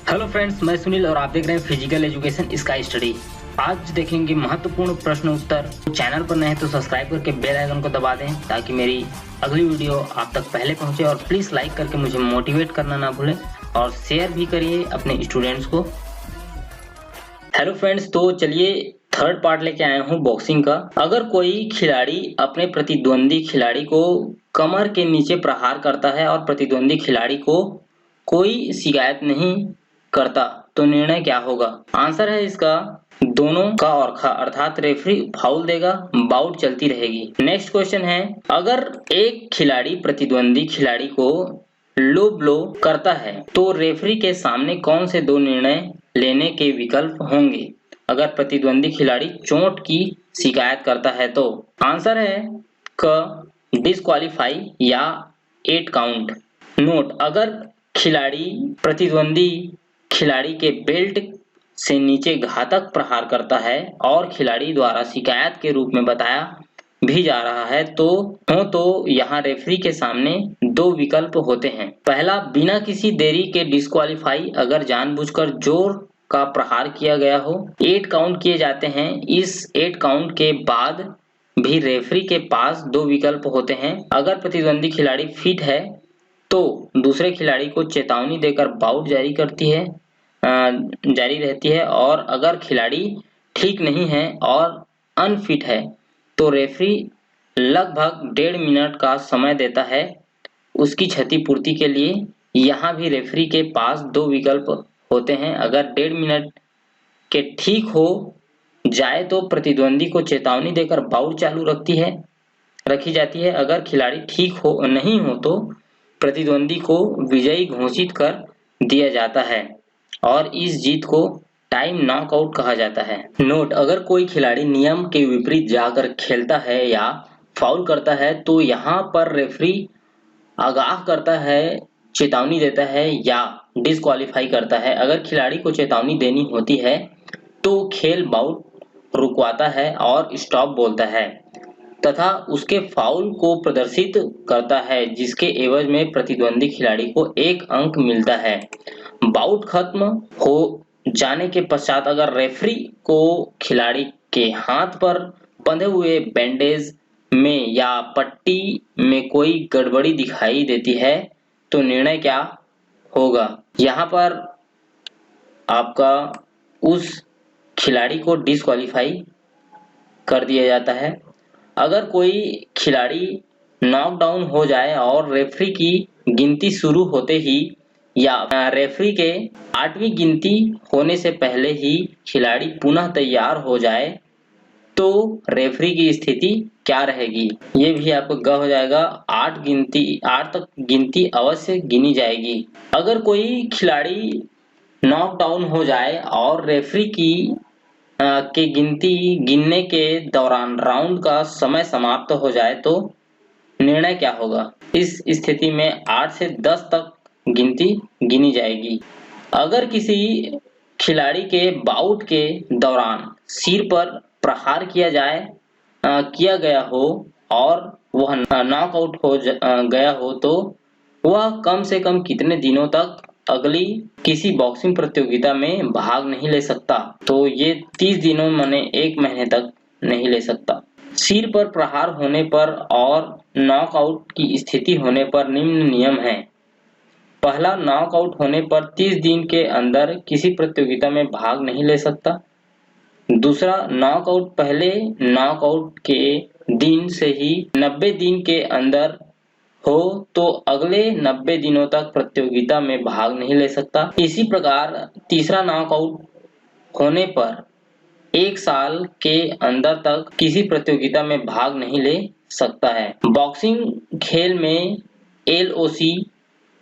Hello friends, मैं सुनील और आप देख रहे हैं फिजिकल एजुकेशन स्काई स्टडी। आज देखेंगे महत्वपूर्ण प्रश्न उत्तर। चैनल पर नए हैं तो सब्सक्राइब करके बेल आइकन को दबा दें ताकि मेरी अगली वीडियो आप तक पहले पहुंचे। और प्लीज लाइक करके मुझे मोटिवेट करना ना भूलें और शेयर भी करिए अपने स्टूडेंट्स को। हेलो फ्रेंड्स, तो चलिए थर्ड पार्ट लेके आया हूँ बॉक्सिंग का। अगर कोई खिलाड़ी अपने प्रतिद्वंदी खिलाड़ी को कमर के नीचे प्रहार करता है और प्रतिद्वंदी खिलाड़ी को कोई शिकायत नहीं करता तो निर्णय क्या होगा? आंसर है इसका दोनों का और खा, अर्थात रेफरी फाउल देगा, बाउट चलती रहेगी। नेक्स्ट क्वेश्चन है, अगर एक खिलाड़ी प्रतिद्वंदी खिलाड़ी को लो ब्लो करता है तो रेफरी के सामने कौन से दो निर्णय लेने के विकल्प होंगे? अगर प्रतिद्वंदी खिलाड़ी चोट की शिकायत करता है तो आंसर है क डिस्क्वालीफाई या 8 काउंट। नोट, अगर खिलाड़ी प्रतिद्वंदी खिलाड़ी के बेल्ट से नीचे घातक प्रहार करता है और खिलाड़ी द्वारा शिकायत के रूप में बताया भी जा रहा है तो यहाँ रेफरी के सामने दो विकल्प होते हैं। पहला, बिना किसी देरी के डिस्क्वालीफाई, अगर जानबूझकर जोर का प्रहार किया गया हो 8 काउंट किए जाते हैं। इस 8 काउंट के बाद भी रेफरी के पास दो विकल्प होते हैं। अगर प्रतिद्वंदी खिलाड़ी फिट है तो दूसरे खिलाड़ी को चेतावनी देकर बाउट जारी रहती है, और अगर खिलाड़ी ठीक नहीं है और अनफिट है तो रेफरी लगभग 1.5 मिनट का समय देता है उसकी क्षतिपूर्ति के लिए। यहाँ भी रेफरी के पास दो विकल्प होते हैं। अगर 1.5 मिनट के ठीक हो जाए तो प्रतिद्वंदी को चेतावनी देकर बाउट चालू रखी जाती है। अगर खिलाड़ी ठीक हो नहीं हो तो प्रतिद्वंदी को विजयी घोषित कर दिया जाता है और इस जीत को टाइम नॉकआउट कहा जाता है। नोट, अगर कोई खिलाड़ी नियम के विपरीत जाकर खेलता है या फाउल करता है तो यहाँ पर रेफरी आगाह करता है, चेतावनी देता है या डिस्क्वालीफाई करता है। अगर खिलाड़ी को चेतावनी देनी होती है तो खेल बाउट रुकवाता है और स्टॉप बोलता है तथा उसके फाउल को प्रदर्शित करता है, जिसके एवज में प्रतिद्वंदी खिलाड़ी को 1 अंक मिलता है। बाउट खत्म हो जाने के पश्चात अगर रेफरी को खिलाड़ी के हाथ पर बंधे हुए बैंडेज में या पट्टी में कोई गड़बड़ी दिखाई देती है तो निर्णय क्या होगा? यहाँ पर आपका उस खिलाड़ी को डिस्क्वालीफाई कर दिया जाता है। अगर कोई खिलाड़ी नॉकडाउन हो जाए और रेफरी की गिनती शुरू होते ही या रेफरी के 8वीं गिनती होने से पहले ही खिलाड़ी पुनः तैयार हो जाए तो रेफरी की स्थिति क्या रहेगी? ये भी आपको ग हो जाएगा। 8 तक गिनती अवश्य गिनी जाएगी। अगर कोई खिलाड़ी नॉकडाउन हो जाए और रेफरी के गिनती गिनने के दौरान राउंड का समय समाप्त हो जाए तो निर्णय क्या होगा? इस स्थिति में 8 से 10 तक गिनती गिनी जाएगी। अगर किसी खिलाड़ी के बाउट के दौरान सिर पर प्रहार किया गया हो और वह नॉकआउट हो गया हो तो वह कम से कम कितने दिनों तक अगली किसी बॉक्सिंग प्रतियोगिता में भाग नहीं ले सकता? तो ये 30 दिनों माने 1 महीने तक नहीं ले सकता। सिर पर प्रहार होने पर और नॉकआउट की स्थिति होने पर निम्न नियम है। पहला, नॉकआउट होने पर 30 दिन के अंदर किसी प्रतियोगिता में भाग नहीं ले सकता। दूसरा, नॉकआउट पहले नॉकआउट के दिन से ही 90 दिन के अंदर हो तो अगले 90 दिनों तक प्रतियोगिता में भाग नहीं ले सकता। इसी प्रकार तीसरा, नॉकआउट होने पर 1 साल के अंदर तक किसी प्रतियोगिता में भाग नहीं ले सकता है। बॉक्सिंग खेल में LOC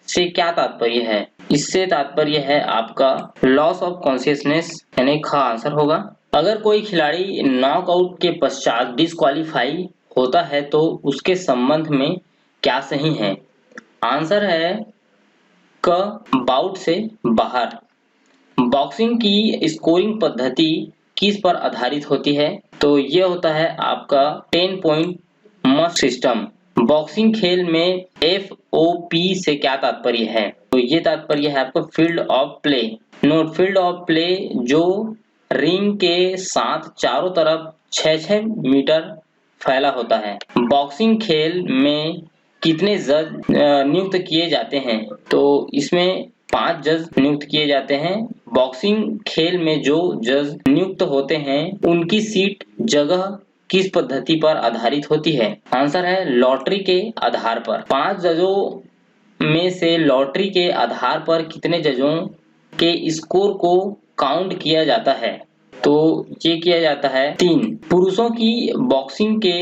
से क्या तात्पर्य है? इससे तात्पर्य है आपका लॉस ऑफ कॉन्शियसनेस, यानी ख आंसर होगा। अगर कोई खिलाड़ी नॉकआउट के पश्चात डिस्क्वालीफाई होता है तो उसके संबंध में क्या सही है? आंसर है क बाउट से बाहर। बॉक्सिंग की स्कोरिंग पद्धति किस पर आधारित होती है? तो ये होता है आपका 10 पॉइंट मस्ट सिस्टम। बॉक्सिंग खेल में FOP से क्या तात्पर्य है? तो ये तात्पर्य है आपका field of play. Note field of play जो रिंग के साथ चारों तरफ 6-6 मीटर फैला होता है। बॉक्सिंग खेल में कितने जज नियुक्त किए जाते हैं? तो इसमें 5 जज नियुक्त किए जाते हैं। बॉक्सिंग खेल में जो जज नियुक्त होते हैं उनकी सीट जगह किस पद्धति पर आधारित होती है? आंसर है लॉटरी के आधार पर। 5 जजों में से लॉटरी के आधार पर कितने जजों के स्कोर को काउंट किया जाता है? तो ये किया जाता है 3। पुरुषों की बॉक्सिंग के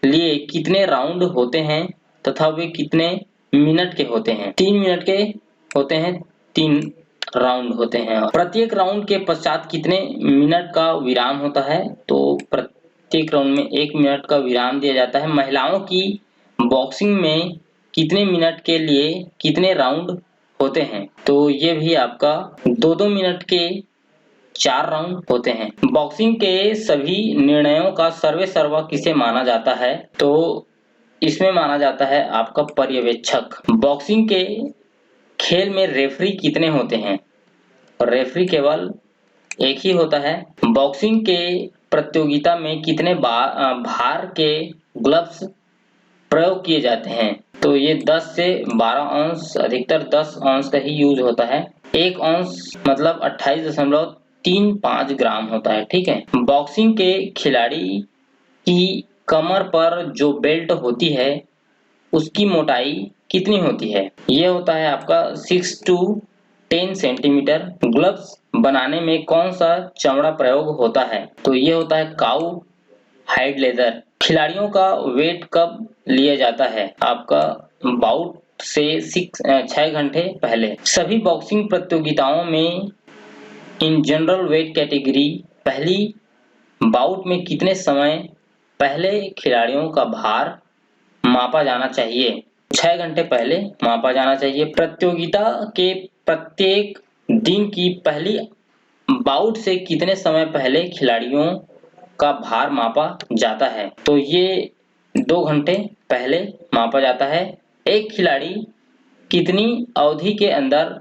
लिए कितने राउंड होते हैं तथा वे कितने मिनट के होते हैं? 3 मिनट के होते हैं, 3 राउंड होते हैं। प्रत्येक राउंड के पश्चात कितने मिनट का विराम होता है? तो प्रत्येक राउंड में 1 मिनट का विराम दिया जाता है। महिलाओं की बॉक्सिंग में कितने मिनट के लिए कितने राउंड होते हैं? तो ये भी आपका 2-2 मिनट के 4 राउंड होते हैं। बॉक्सिंग के सभी निर्णयों का सर्वे सर्वा किसे माना जाता है? तो इसमें माना जाता है आपका पर्यवेक्षक। बॉक्सिंग के खेल में रेफरी कितने होते हैं? रेफरी केवल एक ही होता है। बॉक्सिंग के प्रतियोगिता में कितने भार के ग्लव्स प्रयोग किए जाते हैं? तो ये 10 से 12 औंस, अधिकतर 10 औंस का ही यूज होता है। 1 औंस मतलब 28.35 ग्राम होता है। ठीक है। बॉक्सिंग के खिलाड़ी की कमर पर जो बेल्ट होती है उसकी मोटाई कितनी होती है? ये होता है आपका 6 to 10 सेंटीमीटर। ग्लव्स बनाने में कौन सा चमड़ा प्रयोग होता है? तो ये होता है काऊ हाइड लेदर। खिलाड़ियों का वेट कब लिया जाता है? आपका बाउट से 6 घंटे पहले। सभी बॉक्सिंग प्रतियोगिताओं में इन जनरल वेट कैटेगरी पहली बाउट में कितने समय पहले खिलाड़ियों का भार मापा जाना चाहिए? 6 घंटे पहले मापा जाना चाहिए। प्रतियोगिता के प्रत्येक दिन की पहली बाउट से कितने समय पहले खिलाड़ियों का भार मापा जाता है? तो ये 2 घंटे पहले मापा जाता है। एक खिलाड़ी कितनी अवधि के अंदर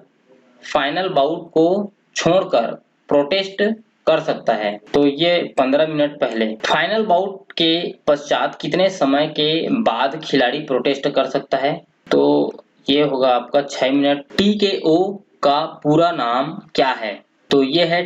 फाइनल बाउट को छोड़कर प्रोटेस्ट कर सकता है? तो ये 15 मिनट पहले। फाइनल बाउट के पश्चात कितने समय के बाद खिलाड़ी प्रोटेस्ट कर सकता है? तो ये होगा आपका 6 मिनट। TKO का पूरा नाम क्या है? तो ये है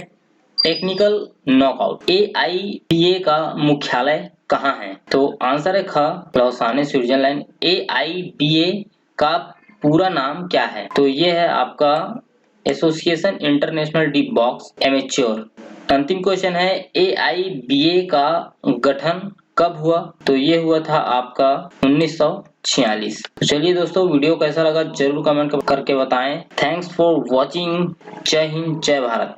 टेक्निकल नॉकआउट। AIBA का मुख्यालय कहाँ है? तो आंसर है ख, लौसाने स्विट्जरलैंड। AIBA का पूरा नाम क्या है? तो ये है आपका association international D box amateur. अंतिम क्वेश्चन है AIBA का गठन कब हुआ? तो ये हुआ था आपका 1946। तो चलिए दोस्तों, वीडियो कैसा लगा जरूर कमेंट करके बताएं। Thanks for watching. जय हिंद, जय भारत।